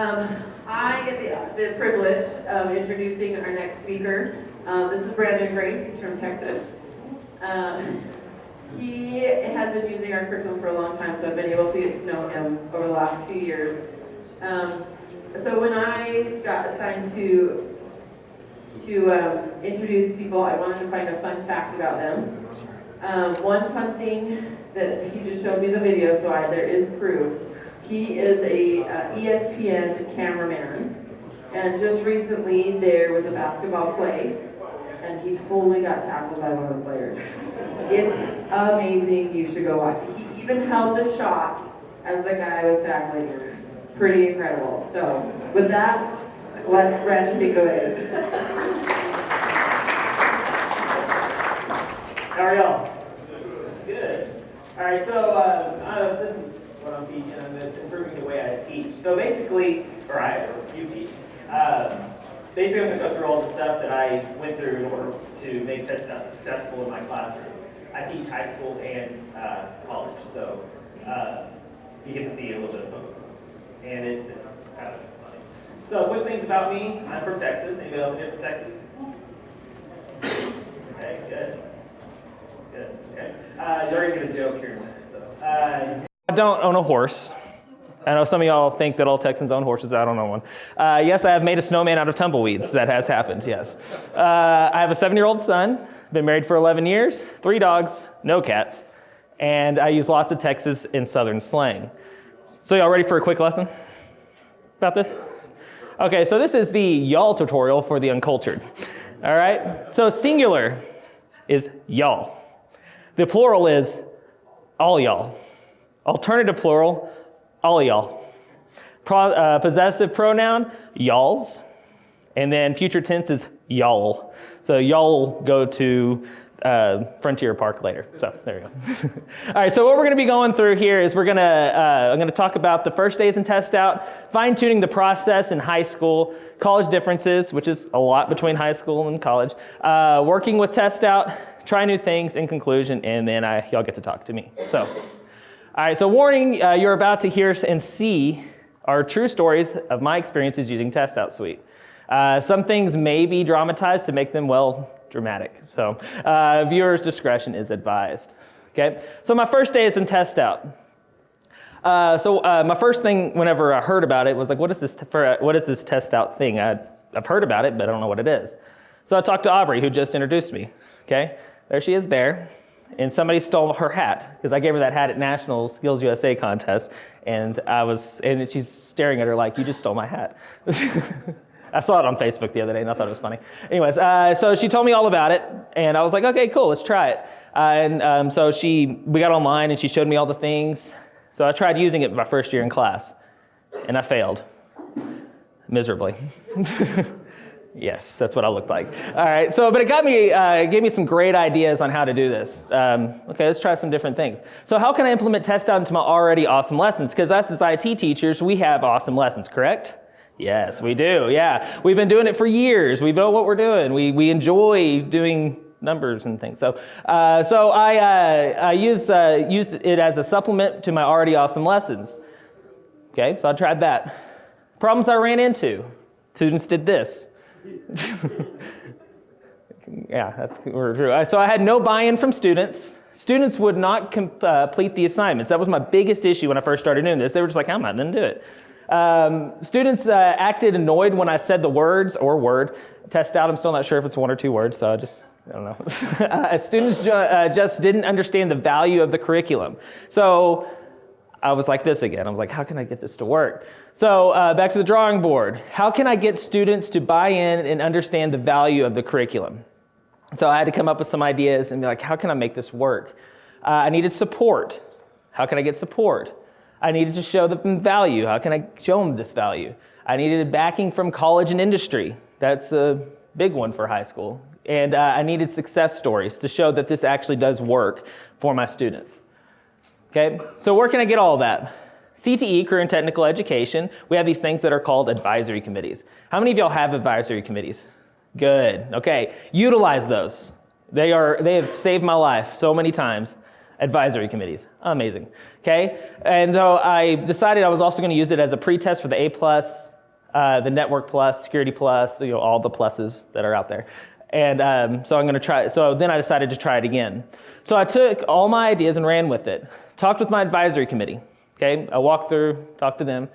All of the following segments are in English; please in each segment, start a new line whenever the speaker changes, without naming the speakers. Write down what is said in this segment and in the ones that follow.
I get the privilege of introducing our next speaker. This is Brandon Grace. He's from Texas. He has been using our curriculum for a long time, so I've been able to get to know him over the last few years. So when I got assigned to introduce people, I wanted to find a fun fact about them. One fun thing that he just showed me the video, so there is proof. He is a ESPN cameraman, and just recently there was a basketball play, and he totally got tackled by one of the players. It's amazing. You should go watch it. He even held the shot as the guy was tackling him. Pretty incredible. So with that, let Brandon take it away.
How are y'all? Good. All right, so this is what I'm teaching. I'm improving the way I teach. So basically, you teach. Basically, I'm going to go through all the stuff that I went through in order to make TestOut successful in my classroom. I teach high school and college, so you get to see a little bit of both. And it's kind of funny. So, quick things about me. I'm from Texas. Anybody else here from Texas? Okay, good. Good, okay. You're already going to joke here in a minute. So, I don't own a horse. I know some of y'all think that all Texans own horses. I don't own one. Yes, I have made a snowman out of tumbleweeds. That has happened, yes. I have a 7-year-old son, been married for 11 years, 3 dogs, no cats, and I use lots of Texas and Southern slang. So y'all ready for a quick lesson about this? Okay, so this is the y'all tutorial for the uncultured. All right, so singular is y'all. The plural is all y'all. Alternative plural, all y'all. Possessive pronoun, y'alls. And then future tense is y'all. So y'all go to Frontier Park later. So there you go. All right, so what we're going to be going through here is I'm going to talk about the first days in TestOut, fine-tuning the process in high school, college differences, which is a lot between high school and college, working with TestOut, try new things in conclusion, and then y'all get to talk to me. So. All right, so warning, you're about to hear and see are true stories of my experiences using TestOut Suite. Some things may be dramatized to make them, dramatic. So viewers' discretion is advised. Okay, so my first day is in TestOut. My first thing whenever I heard about it was like, what is this TestOut thing? I've heard about it, but I don't know what it is. So I talked to Aubrey, who just introduced me. Okay, there she is there. And somebody stole her hat, because I gave her that hat at National SkillsUSA contest, and she's staring at her like, you just stole my hat. I saw it on Facebook the other day, and I thought it was funny. Anyways, so she told me all about it, and I was like, okay, cool, let's try it. So we got online, and she showed me all the things. So I tried using it my first year in class, and I failed miserably. Yes, that's what I looked like. All right, but it gave me some great ideas on how to do this. Okay, let's try some different things. So how can I implement TestOut into my already awesome lessons? Because us as IT teachers, we have awesome lessons, correct? Yes, we do, yeah. We've been doing it for years. We know what we're doing. We enjoy doing numbers and things. So I used it as a supplement to my already awesome lessons. Okay, so I tried that. Problems I ran into. Students did this. Yeah, that's true. So I had no buy-in from students. Students would not complete the assignments. That was my biggest issue when I first started doing this. They were just like, I'm not going to do it. Students acted annoyed when I said the words or word. TestOut, I'm still not sure if it's 1 or 2 words, so I don't know. Students just didn't understand the value of the curriculum. So I was like this again. I was like, how can I get this to work? So back to the drawing board. How can I get students to buy in and understand the value of the curriculum? So I had to come up with some ideas and be like, how can I make this work? I needed support. How can I get support? I needed to show them value. How can I show them this value? I needed backing from college and industry. That's a big one for high school. And I needed success stories to show that this actually does work for my students. Okay, so where can I get all of that? CTE, Career and Technical Education, we have these things that are called advisory committees. How many of y'all have advisory committees? Good, okay. Utilize those. They have saved my life so many times. advisory committees. Amazing. Okay? And so I decided I was also going to use it as a pretest for the A+, the Network Plus, Security Plus, all the pluses that are out there. And so I'm going to try. So then I decided to try it again. So I took all my ideas and ran with it. Talked with my advisory committee. Okay? I walked through, talked to them.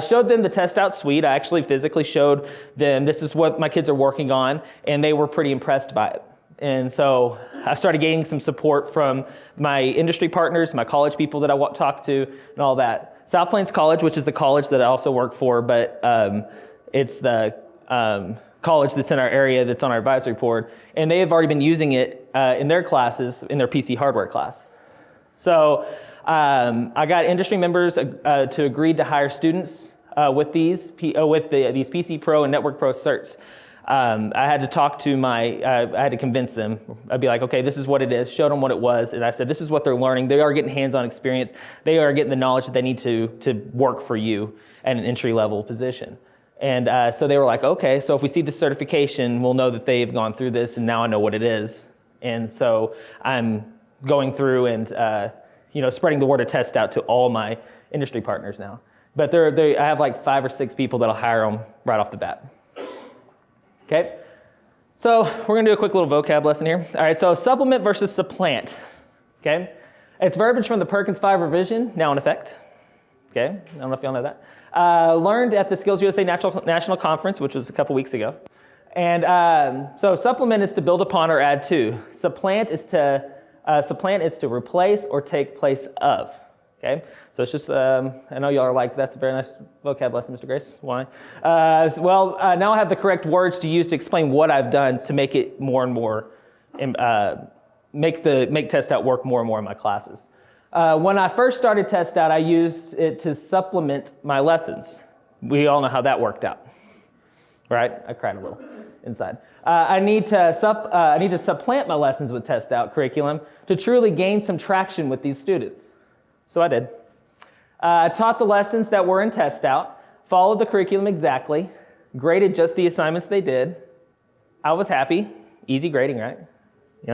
Showed them the TestOut suite. I actually physically showed them this is what my kids are working on, and they were pretty impressed by it. And so I started gaining some support from my industry partners, my college people that I talked to, and all that. South Plains College, which is the college that I also work for, but it's the college that's in our area that's on our advisory board, and they have already been using it in their classes, in their PC hardware class. So I got industry members to agree to hire students with these PC Pro and Network Pro certs. I had to talk to I had to convince them. I'd be like, okay, this is what it is, showed them what it was, and I said, this is what they're learning. They are getting hands-on experience. They are getting the knowledge that they need to work for you at an entry-level position. And so they were like, okay, so if we see the certification, we'll know that they've gone through this, and now I know what it is. And so I'm going through and spreading the word of TestOut to all my industry partners now. But I have like 5 or 6 people that'll hire them right off the bat. Okay, so we're going to do a quick little vocab lesson here. All right, so supplement versus supplant. Okay, it's verbiage from the Perkins 5 revision, now in effect. Okay, I don't know if y'all know that. Learned at the SkillsUSA National Conference, which was a couple weeks ago. And so supplement is to build upon or add to. Supplant is to replace or take place of. Okay, so it's just, I know y'all are like, that's a very nice vocab lesson, Mr. Grace. Why? Now I have the correct words to use to explain what I've done to make it more and more, make TestOut work more and more in my classes. When I first started TestOut, I used it to supplement my lessons. We all know how that worked out, right? I cried a little inside. I need to supplant my lessons with TestOut curriculum to truly gain some traction with these students. So I did. I taught the lessons that were in TestOut, followed the curriculum exactly, graded just the assignments they did. I was happy. Easy grading, right?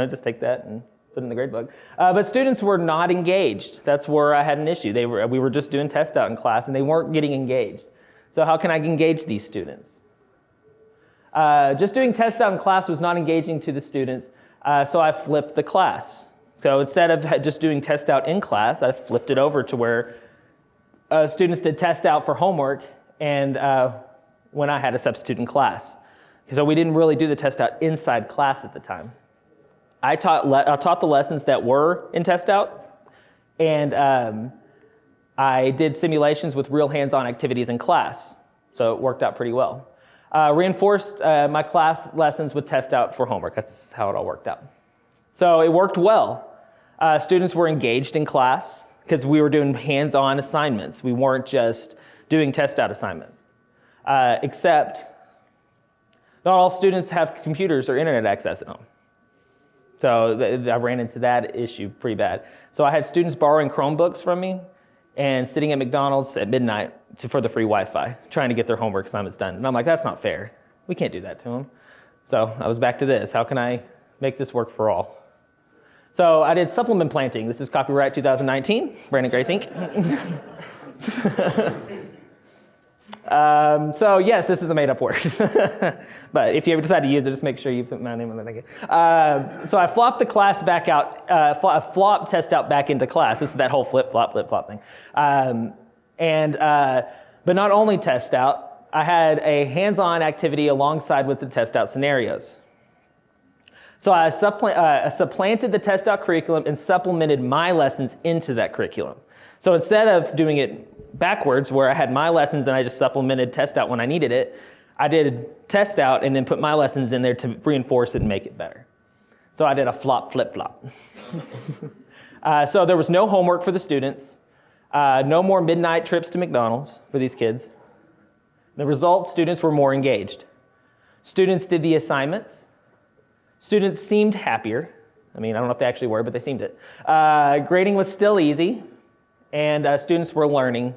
Just take that and put it in the grade book. But students were not engaged. That's where I had an issue. We were just doing TestOut in class, and they weren't getting engaged. So how can I engage these students? Just doing TestOut in class was not engaging to the students, so I flipped the class. So instead of just doing TestOut in class, I flipped it over to where students did TestOut for homework, and when I had a substitute in class. So we didn't really do the TestOut inside class at the time. I taught the lessons that were in TestOut, and I did simulations with real hands-on activities in class. So it worked out pretty well. Reinforced my class lessons with TestOut for homework. That's how it all worked out. So it worked well. Students were engaged in class because we were doing hands-on assignments. We weren't just doing TestOut assignments. Except not all students have computers or internet access at home. So I ran into that issue pretty bad. So I had students borrowing Chromebooks from me and sitting at McDonald's at midnight for the free Wi-Fi, trying to get their homework assignments done. And I'm like, that's not fair. We can't do that to them. So I was back to this. How can I make this work for all? So I did Supplemenplanting. This is copyright 2019, Brandon Grace Inc. So yes, this is a made-up word. But if you ever decide to use it, just make sure you put my name on it. So I flopped the class back out, flopped TestOut back into class. This is that whole flip-flop thing. But not only TestOut, I had a hands-on activity alongside with the TestOut scenarios. So I supplanted the TestOut curriculum and supplemented my lessons into that curriculum. So instead of doing it backwards, where I had my lessons and I just supplemented TestOut when I needed it, I did TestOut and then put my lessons in there to reinforce it and make it better. So I did a flop, flip, flop. So there was no homework for the students, no more midnight trips to McDonald's for these kids. The result, students were more engaged. Students did the assignments. Students seemed happier. I mean, I don't know if they actually were, but they seemed it. Grading was still easy, and students were learning.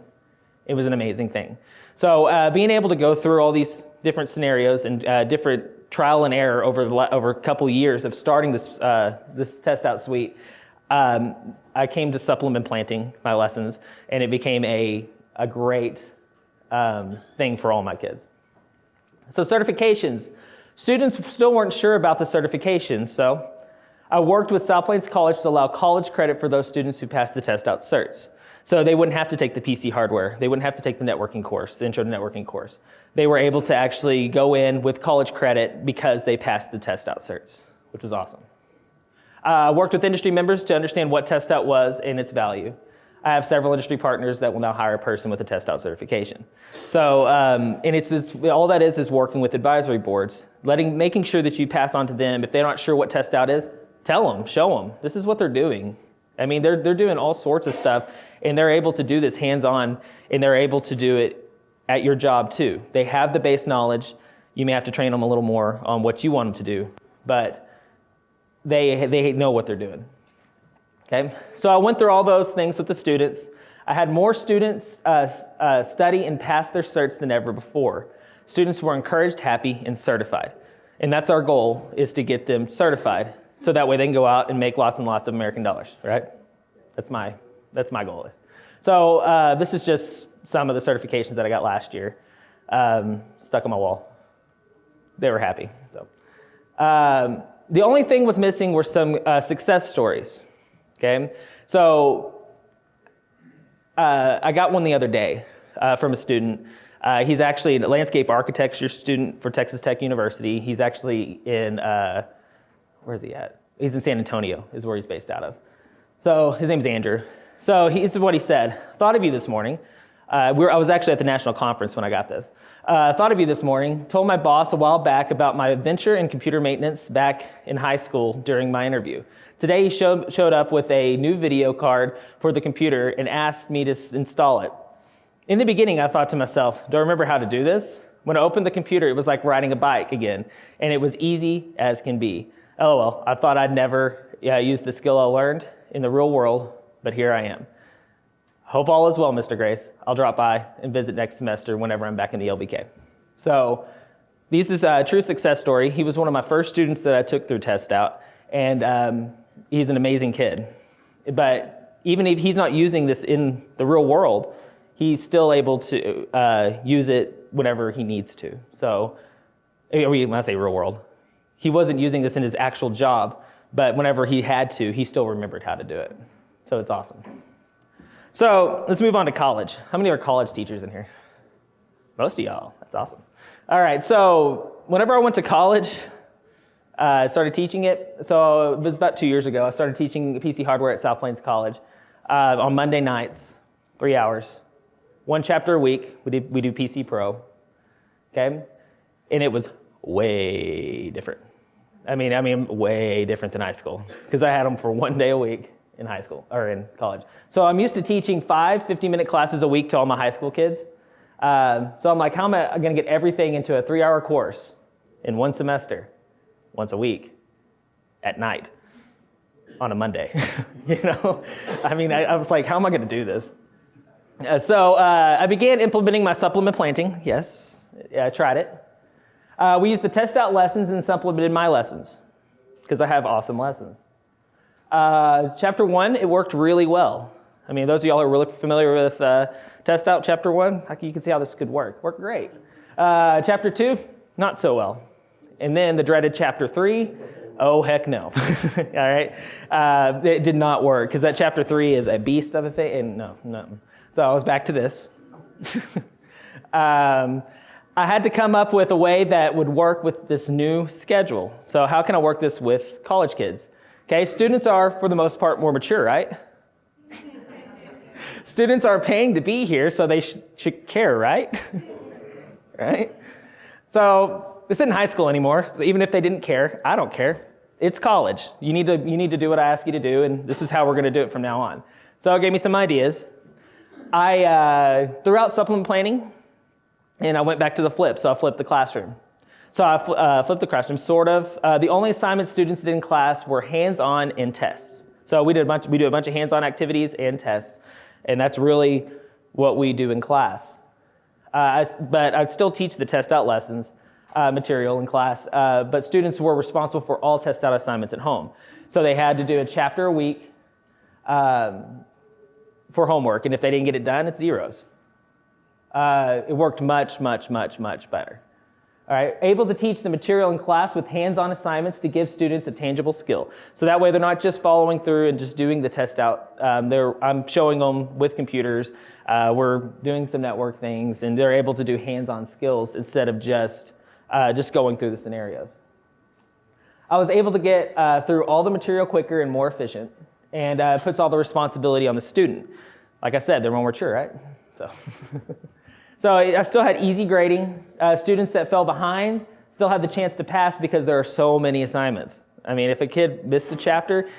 It was an amazing thing. So being able to go through all these different scenarios and different trial and error over a couple years of starting this TestOut suite, I came to Supplemenplanting my lessons, and it became a great thing for all my kids. So certifications. Students still weren't sure about the certifications, so I worked with South Plains College to allow college credit for those students who passed the TestOut certs. So they wouldn't have to take the PC hardware. They wouldn't have to take the networking course, the intro to networking course. They were able to actually go in with college credit because they passed the TestOut certs, which was awesome. I worked with industry members to understand what TestOut was and its value. I have several industry partners that will now hire a person with a TestOut certification. So, and it's all that is working with advisory boards, making sure that you pass on to them. If they're not sure what TestOut is, tell them, show them. This is what they're doing. I mean, they're doing all sorts of stuff, and they're able to do this hands-on, and they're able to do it at your job too. They have the base knowledge. You may have to train them a little more on what you want them to do, but they know what they're doing. Okay, so I went through all those things with the students. I had more students study and pass their certs than ever before. Students were encouraged, happy, and certified. And that's our goal, is to get them certified, so that way they can go out and make lots and lots of American dollars, right? That's my goal. So this is just some of the certifications that I got last year, stuck on my wall. They were happy. So the only thing was missing were some success stories. Okay, so I got one the other day from a student. He's actually a landscape architecture student for Texas Tech University. He's actually in, where is he at? He's in San Antonio, is where he's based out of. So his name's Andrew. So this is what he said. Thought of you this morning. I was actually at the national conference when I got this. Thought of you this morning. Told my boss a while back about my adventure in computer maintenance back in high school during my interview. Today he showed up with a new video card for the computer and asked me to install it. In the beginning, I thought to myself, do I remember how to do this? When I opened the computer, it was like riding a bike again, and it was easy as can be. LOL, I thought I'd never use the skill I learned in the real world, but here I am. Hope all is well, Mr. Grace. I'll drop by and visit next semester whenever I'm back in the LBK. So this is a true success story. He was one of my first students that I took through TestOut, and he's an amazing kid. But even if he's not using this in the real world, he's still able to use it whenever he needs to. So when I say real world, he wasn't using this in his actual job, but whenever he had to, he still remembered how to do it. So it's awesome. So let's move on to college. How many are college teachers in here? Most of y'all. That's awesome. All right, so whenever I went to college, I started teaching it. So it was about 2 years ago. I started teaching PC hardware at South Plains College on Monday nights, 3 hours, 1 chapter a week. We do PC Pro, okay? And it was way different. I mean, way different than high school, because I had them for 1 day a week in high school, or in college. So I'm used to teaching 5 50-minute classes a week to all my high school kids. So I'm like, how am I going to get everything into a 3-hour course in 1 semester, once a week, at night, on a Monday? You know, I mean, I was like, how am I going to do this? So I began implementing my Supplemenplanting. Yes, I tried it. We used the TestOut lessons and supplemented my lessons, because I have awesome lessons. Chapter 1, it worked really well. I mean, those of y'all who are really familiar with TestOut Chapter 1, you can see how this could work. Worked great. Chapter 2, not so well. And then the dreaded Chapter 3, oh, heck no. All right? It did not work, because that Chapter 3 is a beast of a thing, and no. So I was back to this. I had to come up with a way that would work with this new schedule. So how can I work this with college kids? Okay, students are, for the most part, more mature, right? Students are paying to be here, so they should care, right? Right? So this isn't high school anymore. So even if they didn't care, I don't care. It's college. You need to do what I ask you to do, and this is how we're going to do it from now on. So it gave me some ideas. I threw out Supplemenplanting, and I went back to the flip. So I flipped the classroom. So I flipped the classroom, sort of. The only assignments students did in class were hands-on and tests. So we do a bunch of hands-on activities and tests, and that's really what we do in class. But I'd still teach the TestOut lessons material in class, but students were responsible for all TestOut assignments at home. So they had to do a chapter a week, for homework, and if they didn't get it done, it's zeros. It worked much, much, much, much better. All right, able to teach the material in class with hands-on assignments to give students a tangible skill. So that way they're not just following through and just doing the test out. I'm showing them with computers. We're doing some network things, and they're able to do hands-on skills instead of just going through the scenarios. I was able to get through all the material quicker and more efficient, and puts all the responsibility on the student. Like I said, they're more mature, right? So I still had easy grading. Students that fell behind still had the chance to pass because there are so many assignments. I mean, if a kid missed a chapter,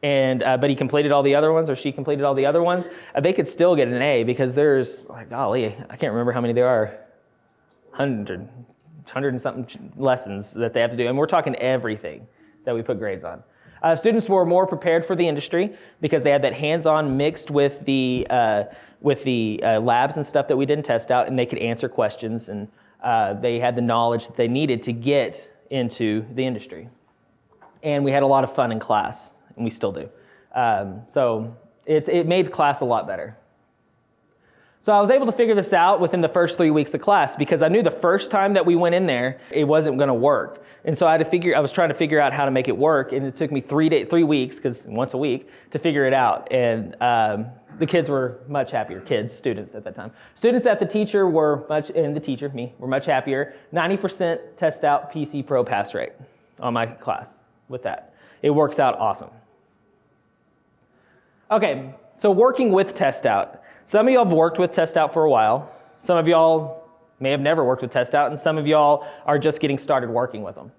but he completed all the other ones, or she completed all the other ones, they could still get an A because there's, like, golly, I can't remember how many there are, 100 and something lessons that they have to do. And we're talking everything that we put grades on. Students were more prepared for the industry because they had that hands-on mixed with the labs and stuff that we didn't test out, and they could answer questions, and they had the knowledge that they needed to get into the industry. And we had a lot of fun in class, and we still do. So it made class a lot better. So I was able to figure this out within the first 3 weeks of class because I knew the first time that we went in there, it wasn't going to work. And so I was trying to figure out how to make it work, and it took me 3 weeks, because once a week, to figure it out. And the kids were much happier. Students at that time. Students at the teacher were were much happier. 90% test out PC Pro pass rate on my class with that. It works out awesome. Okay, so working with test out. Some of y'all have worked with test out for a while. Some of y'all may have never worked with test out, and some of y'all are just getting started working with them.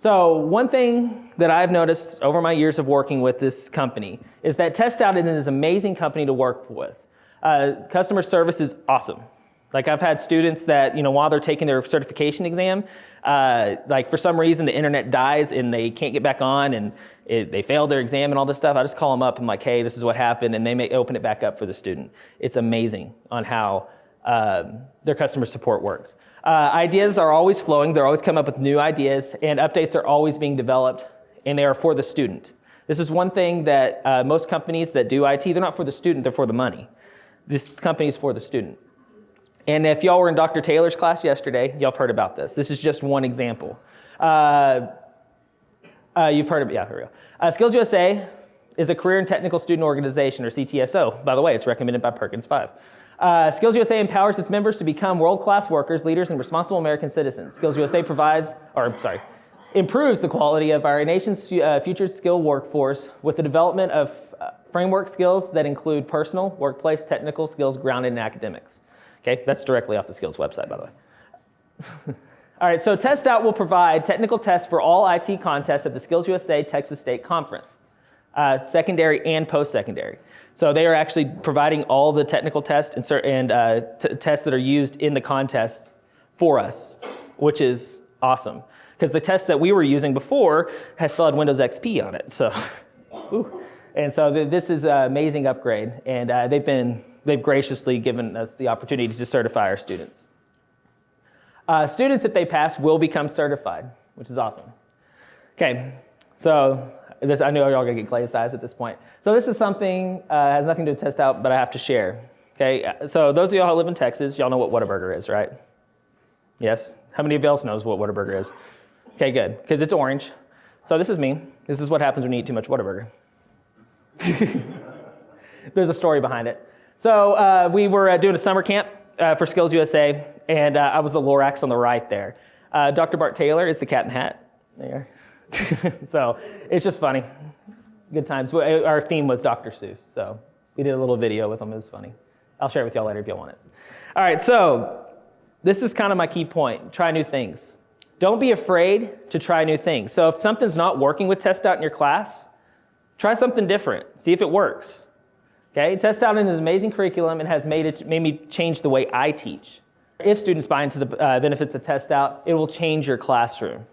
So one thing that I've noticed over my years of working with this company is that test out is an amazing company to work with. Customer service is awesome. Like, I've had students that, while they're taking their certification exam, like, for some reason the internet dies and they can't get back on, and they failed their exam and all this stuff. I just call them up and I'm like, hey, this is what happened, and they may open it back up for the student. It's amazing on how their customer support works. Ideas are always flowing. They're always coming up with new ideas, and updates are always being developed, and they are for the student. This is one thing that most companies that do IT, they're not for the student, they're for the money. This company is for the student. And if y'all were in Dr. Taylor's class yesterday, y'all have heard about this. This is just one example. You've heard of it, yeah, here we go. SkillsUSA is a career and technical student organization, or CTSO. By the way, it's recommended by Perkins 5. SkillsUSA empowers its members to become world-class workers, leaders, and responsible American citizens. SkillsUSA improves the quality of our nation's future skill workforce with the development of framework skills that include personal, workplace, technical skills grounded in academics. Okay, that's directly off the Skills website, by the way. All right, so TestOut will provide technical tests for all IT contests at the SkillsUSA Texas State Conference, secondary and post-secondary. So they are actually providing all the technical tests and tests that are used in the contests for us, which is awesome. Because the test that we were using before still had Windows XP on it. So, and so this is an amazing upgrade, and they've graciously given us the opportunity to certify our students. Students, if they pass, will become certified, which is awesome. Okay, so I know y'all are gonna get glazed eyes at this point. So this is something has nothing to test out, but I have to share. Okay, so those of y'all who live in Texas, y'all know what Whataburger is, right? Yes. How many of y'all else knows what Whataburger is? Okay, good, because it's orange. So this is me. This is what happens when you eat too much Whataburger. There's a story behind it. So we were doing a summer camp for SkillsUSA, and I was the Lorax on the right there. Dr. Bart Taylor is the cat in the hat. There. So it's just funny. Good times. Our theme was Dr. Seuss, so we did a little video with him. It was funny. I'll share it with y'all later if y'all want it. All right, so this is kind of my key point. Try new things. Don't be afraid to try new things. So if something's not working with TestOut in your class, try something different. See if it works. Okay, TestOut is an amazing curriculum and has made me change the way I teach. If students buy into the benefits of TestOut, it will change your classroom.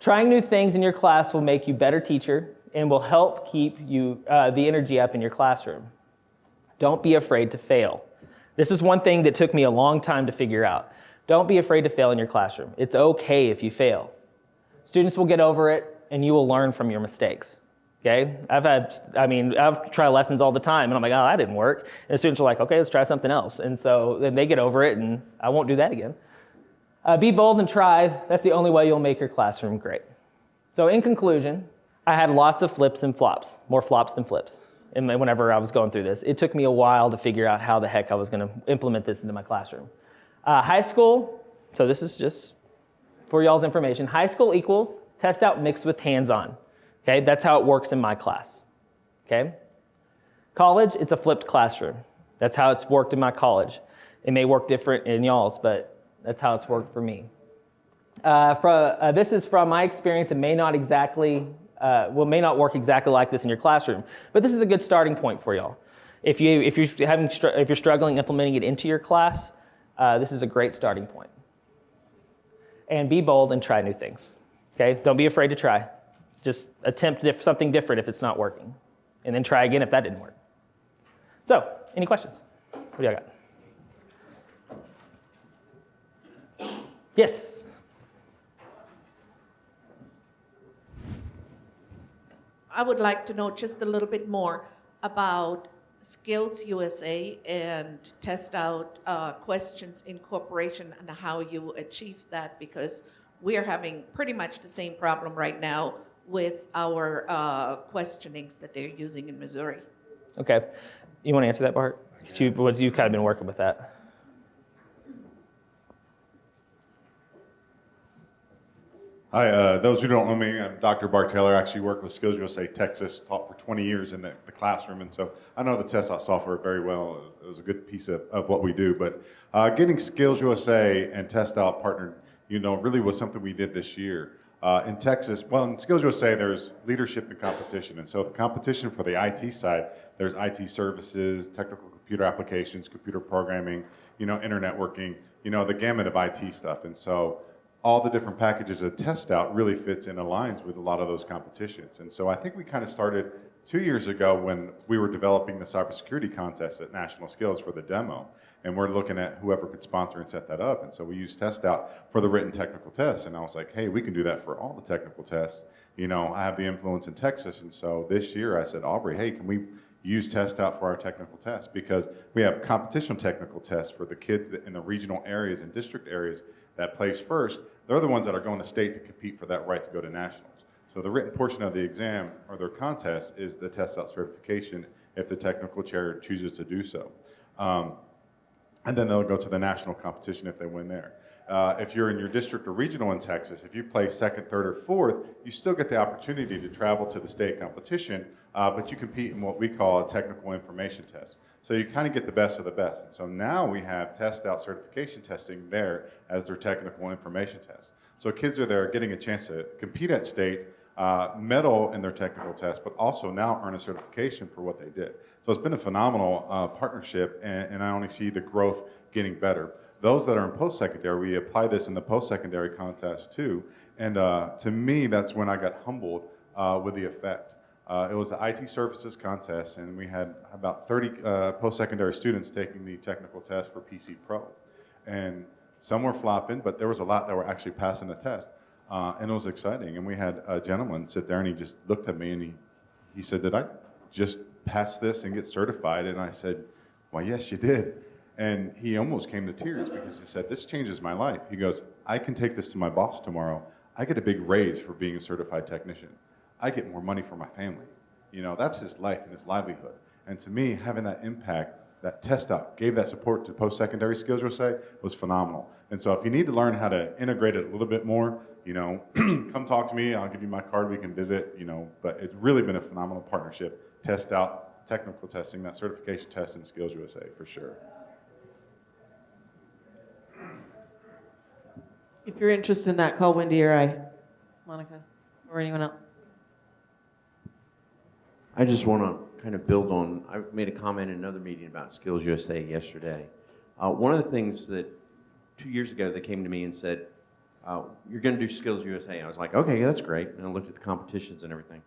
Trying new things in your class will make you a better teacher and will help keep you the energy up in your classroom. Don't be afraid to fail. This is one thing that took me a long time to figure out. Don't be afraid to fail in your classroom. It's okay if you fail. Students will get over it, and you will learn from your mistakes. Okay, I've tried lessons all the time, and I'm like, oh, that didn't work. And the students are like, okay, let's try something else. And so then they get over it, and I won't do that again. Be bold and try. That's the only way you'll make your classroom great. So in conclusion, I had lots of flips and flops, more flops than flips. And whenever I was going through this, it took me a while to figure out how the heck I was going to implement this into my classroom. High school, so this is just for y'all's information. High school equals test out mixed with hands-on. Okay, that's how it works in my class. Okay, college, it's a flipped classroom. That's how it's worked in worked It may work different in y'all's, but that's how it's worked for me. This is from my experience. It may not work exactly like this in your classroom, but this is a good starting point for y'all. If you're struggling implementing it into your class, this is a great starting point. And be bold and try new things. Okay, don't be afraid to try. Just attempt something different if it's not working, and then try again if that didn't work. So, any questions? What do y'all got? Yes.
I would like to know just a little bit more about SkillsUSA and TestOut questions incorporation and how you achieve that, because we are having pretty much the same problem right now with our questionings that they're using in Missouri.
Okay. You want to answer that part? Because you've kind of been working with that.
Hi, those who don't know me, I'm Dr. Bart Taylor. I actually worked with SkillsUSA Texas, taught for 20 years in the classroom, and so I know the TestOut software very well. It was a good piece of what we do, but getting SkillsUSA and TestOut partnered, really was something we did this year. In Texas, well, in SkillsUSA, there's leadership and competition, and so the competition for the IT side, there's IT services, technical computer applications, computer programming, internet working, the gamut of IT stuff, and so all the different packages of TestOut really fits and aligns with a lot of those competitions. And so I think we kind of started 2 years ago when we were developing the cybersecurity contest at National Skills for the demo. And we're looking at whoever could sponsor and set that up. And so we used TestOut for the written technical tests. And I was like, hey, we can do that for all the technical tests. I have the influence in Texas. And so this year I said, Aubrey, hey, can we use TestOut for our technical tests? Because we have competition technical tests for the kids in the regional areas and district areas that place first. They're the ones that are going to state to compete for that right to go to nationals. So the written portion of the exam or their contest is the TestOut certification if the technical chair chooses to do so. And then they'll go to the national competition if they win there. If you're in your district or regional in Texas, if you place second, third, or fourth, you still get the opportunity to travel to the state competition, but you compete in what we call a technical information test. So you kind of get the best of the best. And so now we have TestOut certification testing there as their technical information test. So kids are there getting a chance to compete at state, medal in their technical test, but also now earn a certification for what they did. So it's been a phenomenal partnership, and I only see the growth getting better. Those that are in post-secondary, we apply this in the post-secondary contest too, and to me, that's when I got humbled with the effect. It was the IT services contest, and we had about 30 post-secondary students taking the technical test for PC Pro. And some were flopping, but there was a lot that were actually passing the test. And it was exciting. And we had a gentleman sit there, and he just looked at me, and he said, did I just pass this and get certified? And I said, well, yes, you did. And he almost came to tears because he said, this changes my life. He goes, I can take this to my boss tomorrow. I get a big raise for being a certified technician. I get more money for my family. That's his life and his livelihood. And to me, having that impact, that TestOut gave that support to post-secondary SkillsUSA was phenomenal. And so if you need to learn how to integrate it a little bit more, come talk to me. I'll give you my card. We can visit, but it's really been a phenomenal partnership. TestOut, technical testing, that certification test in SkillsUSA for sure.
If you're interested in that, call Wendy or I, Monica, or anyone else.
I just want to kind of build on, I made a comment in another meeting about SkillsUSA yesterday. One of the things that 2 years ago they came to me and said, you're going to do SkillsUSA. I was like, okay, that's great. And I looked at the competitions and everything.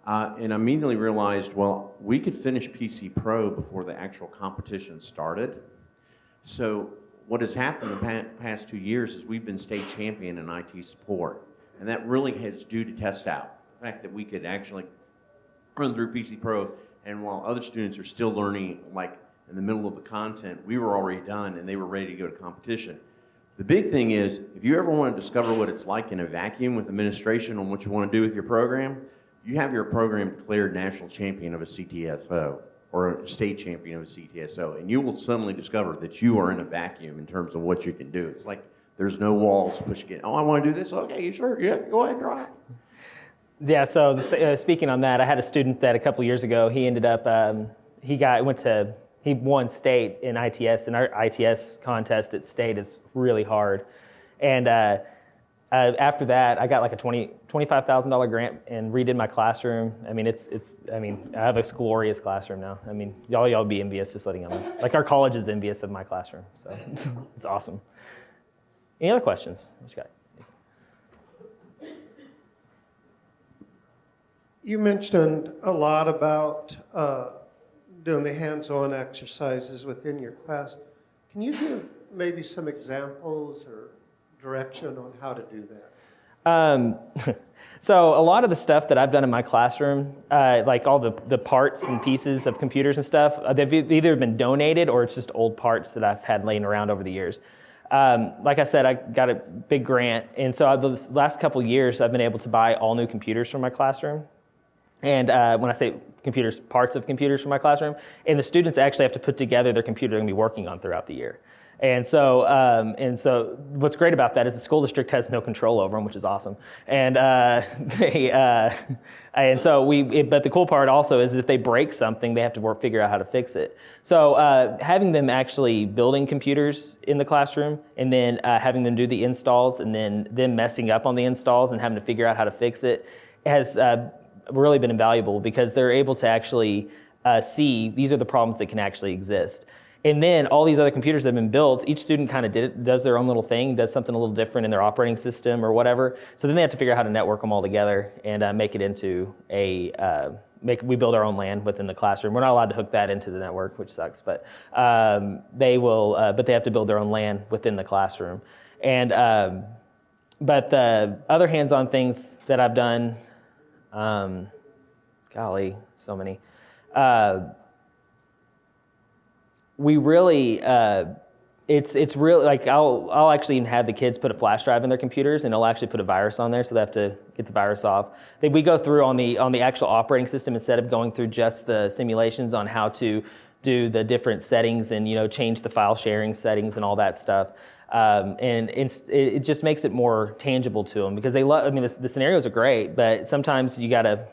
And I immediately realized, well, we could finish PC Pro before the actual competition started. So what has happened in the past 2 years is we've been state champion in IT support. And that really is due to TestOut. The fact that we could actually run through PC Pro, and while other students are still learning, like in the middle of the content, we were already done and they were ready to go to competition. The big thing is, if you ever want to discover what it's like in a vacuum with administration on what you want to do with your program, you have your program declared national champion of a CTSO or a state champion of a CTSO, and you will suddenly discover that you are in a vacuum in terms of what you can do. It's like there's no walls pushing it. Oh, I want to do this? Okay, you sure? Yeah, go ahead and try.
Yeah, so speaking on that, I had a student that a couple years ago, he ended up, he won state in ITS, and our ITS contest at state is really hard. And after that, I got like a $25,000 grant and redid my classroom. I mean, I have a glorious classroom now. I mean, y'all be envious, just letting you know. Like our college is envious of my classroom, so it's awesome. Any other questions? What you got?
You mentioned a lot about doing the hands-on exercises within your class. Can you give maybe some examples or direction on how to do that?
So a lot of the stuff that I've done in my classroom, like all the parts and pieces of computers and stuff, they've either been donated or it's just old parts that I've had laying around over the years. Like I said, I got a big grant, and so the last couple years I've been able to buy all new computers for my classroom. And when I say computers, parts of computers for my classroom, and the students actually have to put together their computer they're going to be working on throughout the year. And so what's great about that is the school district has no control over them, which is awesome. And but the cool part also is if they break something, they have to figure out how to fix it. So having them actually building computers in the classroom, and then having them do the installs, and then them messing up on the installs and having to figure out how to fix it has really been invaluable, because they're able to actually see these are the problems that can actually exist. And then all these other computers that have been built, each student kind of does their own little thing, does something a little different in their operating system or whatever. So then they have to figure out how to network them all together and make it into we build our own LAN within the classroom. We're not allowed to hook that into the network, which sucks, but they have to build their own LAN within the classroom. And but the other hands-on things that I've done, golly, so many. We really, it's really like I'll actually even have the kids put a flash drive in their computers, and I'll actually put a virus on there, so they have to get the virus off. We go through on the actual operating system instead of going through just the simulations on how to do the different settings and change the file sharing settings and all that stuff. And it just makes it more tangible to them, because they love. I mean, the scenarios are great, but sometimes you gotta,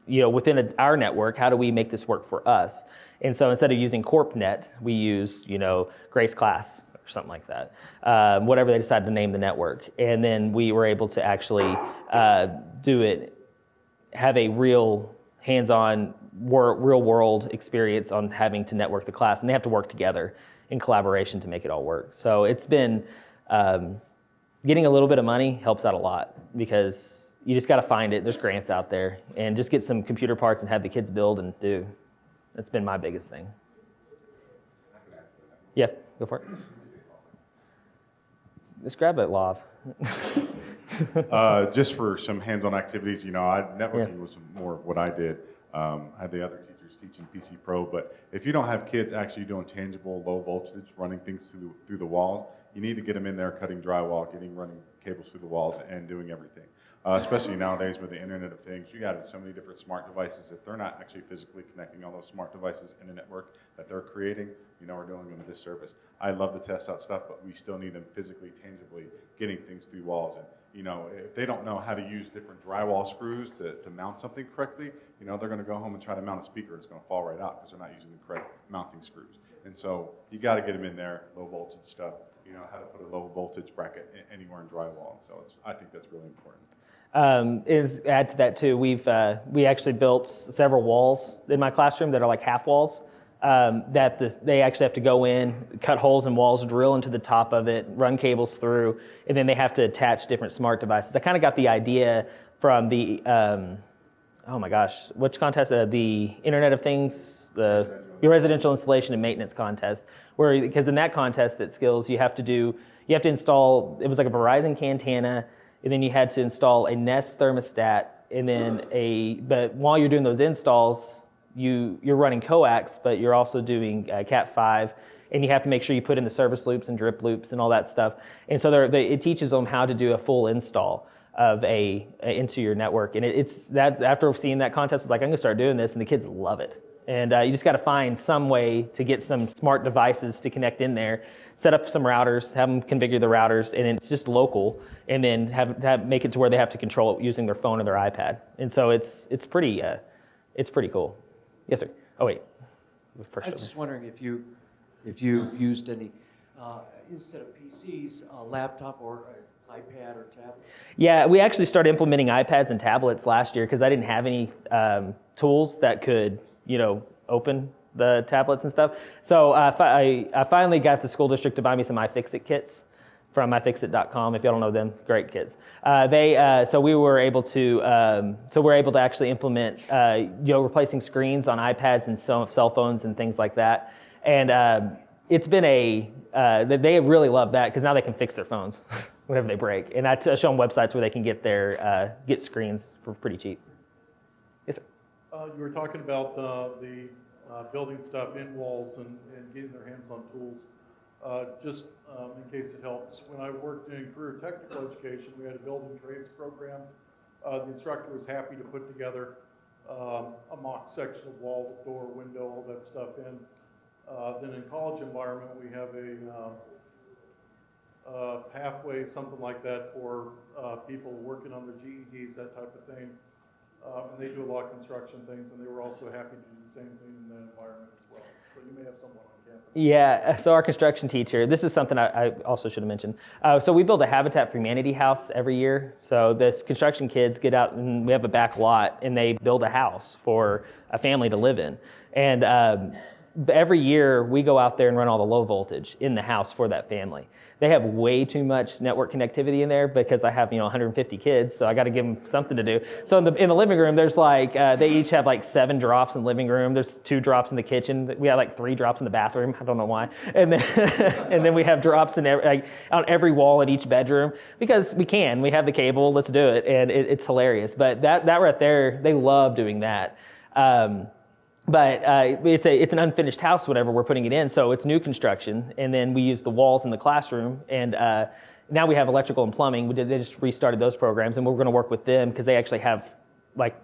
within our network, how do we make this work for us? And so instead of using CorpNet, we use, Grace Class or something like that, whatever they decide to name the network. And then we were able to actually have a real hands-on, real-world experience on having to network the class, and they have to work together in collaboration to make it all work. So it's been, getting a little bit of money helps out a lot, because you just got to find it. There's grants out there, and just get some computer parts and have the kids build and do. That's been my biggest thing. Yeah, go for it. Just grab it, Lav.
Just for some hands-on activities, networking was more of what I did. I had the other teachers teaching PC Pro, but if you don't have kids actually doing tangible low voltage, running things through the walls, you need to get them in there cutting drywall, running cables through the walls, and doing everything. Especially nowadays with the Internet of Things, you got so many different smart devices. If they're not actually physically connecting all those smart devices in a network that they're creating, we're doing them a disservice. I love the test out stuff, but we still need them physically, tangibly getting things through walls. And if they don't know how to use different drywall screws to mount something correctly, they're going to go home and try to mount a speaker. It's going to fall right out because they're not using the correct mounting screws. And so you got to get them in there, low voltage stuff. How to put a low voltage bracket anywhere in drywall. And so I think that's really important.
Add to that too, we actually built several walls in my classroom that are like half walls, they actually have to go in, cut holes in walls, drill into the top of it, run cables through, and then they have to attach different smart devices. I kind of got the idea from the, which contest? The Internet of Things, the residential installation and maintenance contest, because in that contest at Skills, you have to install, it was like a Verizon Cantana, and then you had to install a Nest thermostat and then but while you're doing those installs, you're running coax, but you're also doing Cat5, and you have to make sure you put in the service loops and drip loops and all that stuff. And so it teaches them how to do a full install of into your network. And it's that after seeing that contest, it's like, I'm gonna start doing this, and the kids love it. And you just got to find some way to get some smart devices to connect in there, set up some routers, have them configure the routers, and it's just local, and then make it to where they have to control it using their phone or their iPad. And so it's pretty cool. Yes, sir. Oh wait.
I was just wondering if you've used any instead of PCs, a laptop or an iPad or tablet.
Yeah, we actually started implementing iPads and tablets last year because I didn't have any tools that could open the tablets and stuff. So I finally got the school district to buy me some iFixit kits from iFixit.com. If y'all don't know them, great kids. So we're able to actually implement replacing screens on iPads and cell phones and things like that. And it's been they really love that because now they can fix their phones whenever they break. And I show them websites where they can get screens for pretty cheap. Yes, sir.
You were talking about the building stuff in walls and getting their hands on tools. Just in case it helps, when I worked in career technical education, we had a building trades program. The instructor was happy to put together a mock section of wall, door, window, all that stuff in. Then in college environment, we have a pathway, something like that, for people working on their GEDs, that type of thing. And they do a lot of construction things, and they were also happy to do the same thing in that environment as well. So you may have someone on campus.
Yeah, so our construction teacher, this is something I also should have mentioned. So we build a Habitat for Humanity house every year. So this construction kids get out, and we have a back lot, and they build a house for a family to live in. And every year we go out there and run all the low voltage in the house for that family. They have way too much network connectivity in there because I have 150 kids, so I got to give them something to do. So in the living room, there's they each have 7 drops in the living room. There's 2 drops in the kitchen. We have 3 drops in the bathroom. I don't know why. And then and then we have drops in on every wall in each bedroom because we can. We have the cable. Let's do it, and it's hilarious. But that right there, they love doing that. But it's an unfinished house whenever we're putting it in, so it's new construction, and then we use the walls in the classroom, and now we have electrical and plumbing. They just restarted those programs, and we're going to work with them because they actually have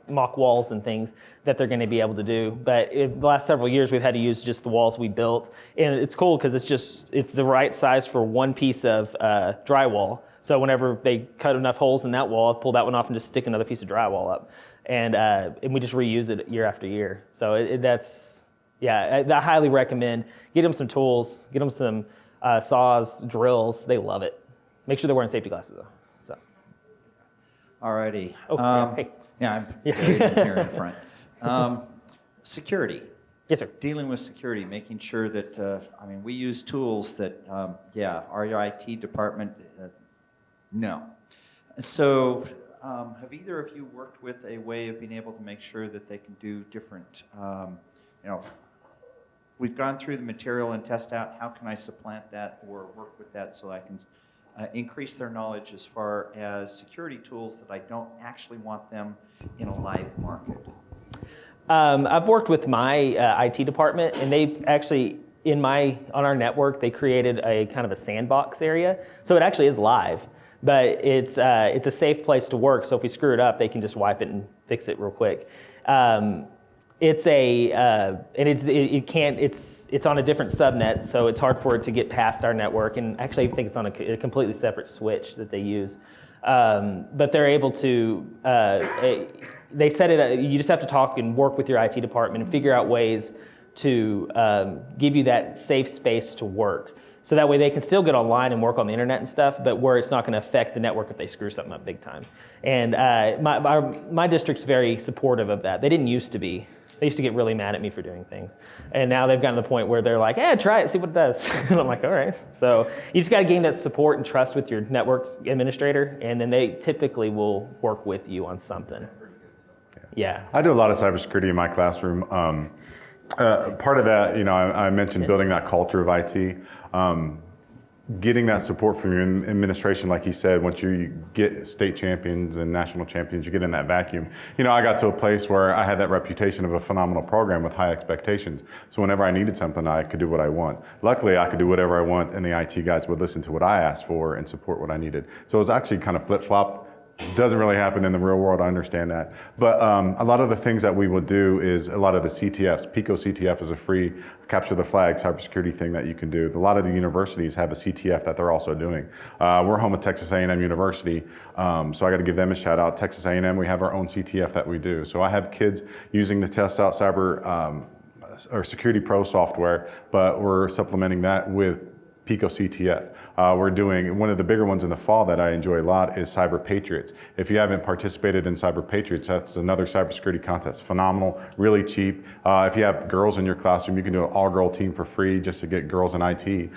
mock walls and things that they're going to be able to do. But in the last several years, we've had to use just the walls we built, and it's cool because it's the right size for one piece of drywall. So whenever they cut enough holes in that wall, I'll pull that one off and just stick another piece of drywall up. And we just reuse it year after year. So I highly recommend. Get them some tools, get them some saws, drills. They love it. Make sure they're wearing safety glasses though. So.
Alrighty.
Hey.
Yeah, I'm here in front. Security.
Yes, sir.
Dealing with security, making sure that, we use tools that, our IT department, no. So, have either of you worked with a way of being able to make sure that they can do different, we've gone through the material and test out, how can I supplant that or work with that so I can increase their knowledge as far as security tools that I don't actually want them in a live market?
I've worked with my IT department, and they've actually, on our network, they created a kind of a sandbox area. So it actually is live. But it's a safe place to work, so if we screw it up, they can just wipe it and fix it real quick. It's on a different subnet, so it's hard for it to get past our network. And actually, I think it's on a completely separate switch that they use. But they're able to. They set it. You just have to talk and work with your IT department and figure out ways to give you that safe space to work. So that way they can still get online and work on the internet and stuff, but where it's not going to affect the network if they screw something up big time. And my district's very supportive of that. They didn't used to be. They used to get really mad at me for doing things. And now they've gotten to the point where they're like, try it, see what it does. And I'm like, all right. So you just got to gain that support and trust with your network administrator, and then they typically will work with you on something. Yeah.
I do a lot of cybersecurity in my classroom. Part of that, I mentioned building that culture of IT. getting that support from your administration, like he said, once you get state champions and national champions, you get in that vacuum. You know, I got to a place where I had that reputation of a phenomenal program with high expectations. So whenever I needed something, I could do what I want. Luckily, I could do whatever I want, and the IT guys would listen to what I asked for and support what I needed. So it was actually kind of flip-flopped. Doesn't really happen in the real world, I understand that. But a lot of the things that we will do is a lot of the CTFs. Pico CTF is a free capture the flag cybersecurity thing that you can do. A lot of the universities have a CTF that they're also doing. We're home at Texas A&M University, so I got to give them a shout out. Texas A&M, we have our own CTF that we do. So I have kids using the TestOut Cyber or Security Pro software, but we're supplementing that with Pico CTF. We're doing one of the bigger ones in the fall that I enjoy a lot is Cyber Patriots. If you haven't participated in Cyber Patriots, that's another cybersecurity contest. Phenomenal, really cheap. If you have girls in your classroom, you can do an all-girl team for free just to get girls in IT.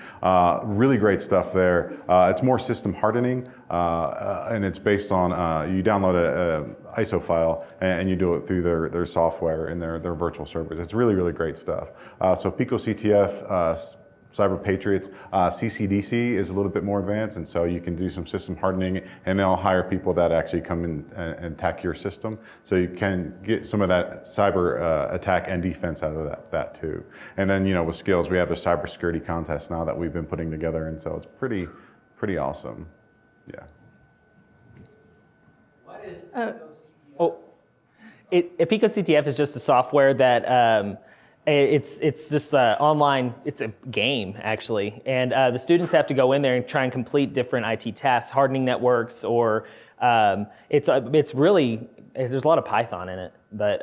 Really great stuff there. It's more system hardening, and it's based on you download a ISO file and you do it through their software and their virtual servers. It's really, really great stuff. So Pico CTF, Cyber Patriots, CCDC is a little bit more advanced, and so you can do some system hardening, and they'll hire people that actually come in and attack your system, so you can get some of that cyber attack and defense out of that too. And then, you know, with Skills, we have a cybersecurity contest now that we've been putting together, and so it's pretty awesome. Yeah.
What is Pico CTF is just a software that it's just online. It's a game actually, and the students have to go in there and try and complete different IT tasks, hardening networks, or it's really there's a lot of Python in it, but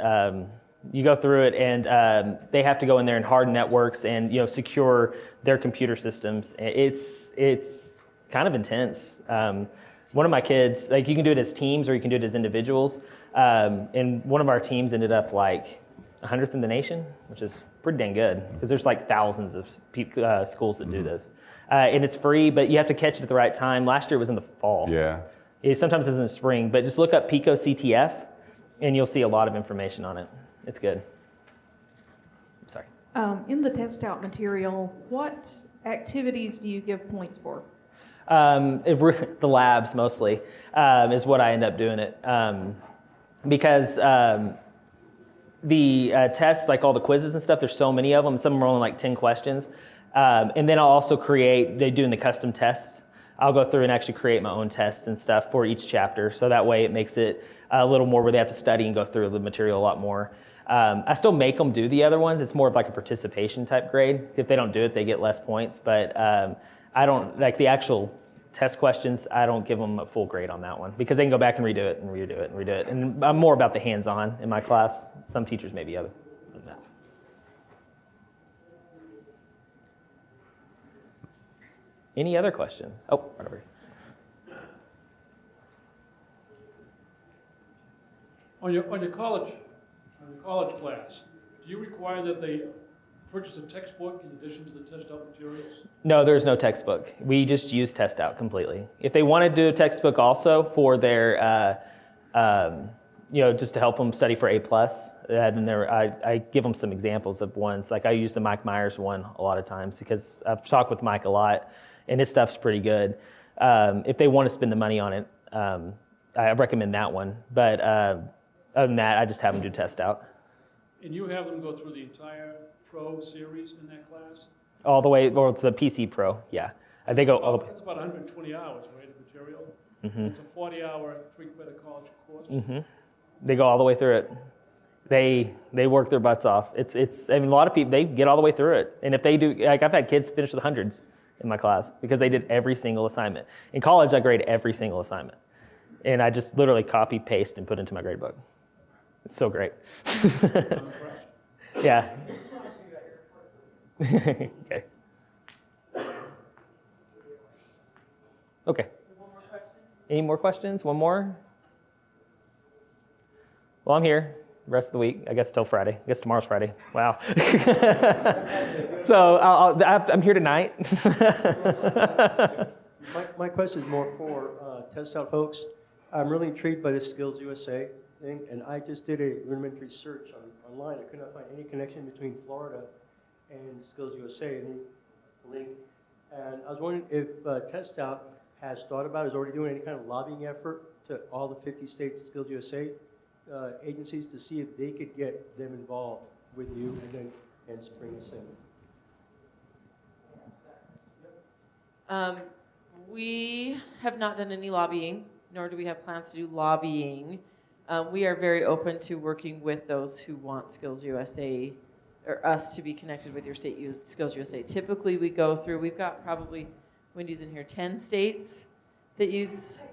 you go through it and they have to go in there and harden networks and, you know, secure their computer systems. It's kind of intense. One of my kids, like, you can do it as teams or you can do it as individuals, and one of our teams ended up like 100th in the nation, which is pretty dang good because there's like thousands of schools that do this. And it's free, but you have to catch it at the right time. Last year it was in the fall.
Yeah.
Sometimes it's in the spring, but just look up Pico CTF and you'll see a lot of information on it. It's good. Sorry.
In the test out material, what activities do you give points for?
The labs mostly is what I end up doing it. Because the tests, like all the quizzes and stuff, there's so many of them. Some of them are only like 10 questions. And then I'll also they're doing the custom tests. I'll go through and actually create my own tests and stuff for each chapter. So that way it makes it a little more where they have to study and go through the material a lot more. I still make them do the other ones. It's more of like a participation type grade. If they don't do it, they get less points. But I don't, like the actual test questions, I don't give them a full grade on that one because they can go back and redo it and redo it and redo it. And I'm more about the hands-on in my class. Some teachers may be other than that. Any other questions? Oh, right over here.
On your college class, do you require that they purchase a textbook in addition to the test out materials?
No, there's no textbook. We just use test out completely. If they want to do a textbook also for their, just to help them study for A+, then I give them some examples of ones. Like I use the Mike Myers one a lot of times because I've talked with Mike a lot, and his stuff's pretty good. If they want to spend the money on it, I recommend that one. But other than that, I just have them do test out.
And you have them go through the entire Pro series in that class?
All the way, or the PC Pro, yeah. They go all the way.
That's about 120 hours, right, of material?
Mm-hmm.
It's a 40-hour, 3-credit college course?
Mm-hmm. They go all the way through it. They work their butts off. I mean, a lot of people, they get all the way through it. And if they do, like I've had kids finish with hundreds in my class because they did every single assignment. In college, I grade every single assignment. And I just literally copy, paste, and put into my grade book. It's so great. Yeah. Okay. Okay. Any more questions? One more? Well, I'm here the rest of the week, I guess till Friday. I guess tomorrow's Friday. Wow. So I'm here tonight.
My question is more for test out folks. I'm really intrigued by this SkillsUSA thing, and I just did a rudimentary search online. I could not find any connection between Florida and SkillsUSA, any link. And I was wondering if TestOut has thought about, is already doing any kind of lobbying effort to all the 50 state SkillsUSA agencies to see if they could get them involved with you and then hence bring us in.
We have not done any lobbying, nor do we have plans to do lobbying. We are very open to working with those who want SkillsUSA or us to be connected with your state SkillsUSA. Typically, we go through, we've got probably, Wendy's in here, 10 states that use,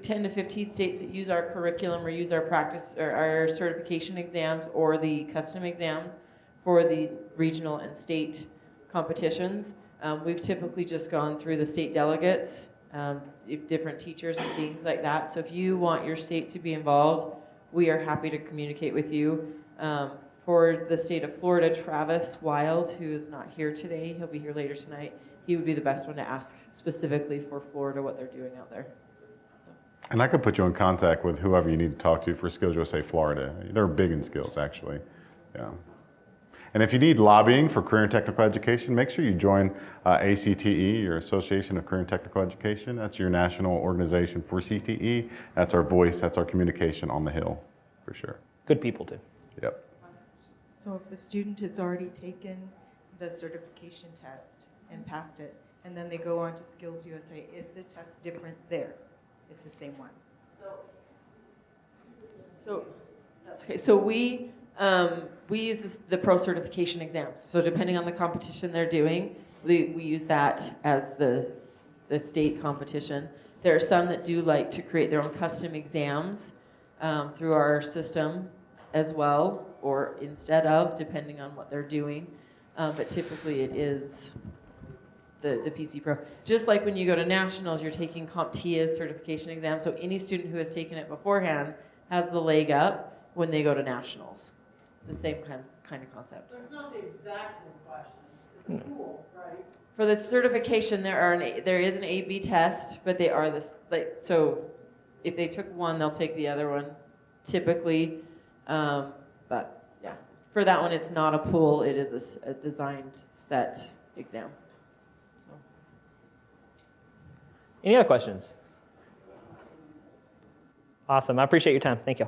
10 to 15 states that use our curriculum or use our practice or our certification exams or the custom exams for the regional and state competitions. We've typically just gone through the state delegates, different teachers and things like that. So if you want your state to be involved, we are happy to communicate with you. For the state of Florida, Travis Wild, who is not here today, he'll be here later tonight. He would be the best one to ask specifically for Florida what they're doing out there. So.
And I could put you in contact with whoever you need to talk to for SkillsUSA Florida. They're big in skills, actually. Yeah. And if you need lobbying for career and technical education, make sure you join ACTE, your Association of Career and Technical Education. That's your national organization for CTE. That's our voice, that's our communication on the Hill, for sure.
Good people, too.
Yep.
So if a student has already taken the certification test and passed it, and then they go on to SkillsUSA, is the test different there? It's the same one?
So that's okay. So we use the pro certification exams. So depending on the competition they're doing, we use that as the state competition. There are some that do like to create their own custom exams through our system as well, or instead of, depending on what they're doing. But typically it is the PC Pro. Just like when you go to nationals, you're taking CompTIA's certification exam. So any student who has taken it beforehand has the leg up when they go to nationals. It's the same kind of concept.
It's not the exact same question. It's a tool, right?
For the certification, there is an A/B test, but they are this so. If they took one, they'll take the other one, typically. But yeah, for that one, it's not a pool. It is a designed set exam. So.
Any other questions? Awesome. I appreciate your time. Thank you.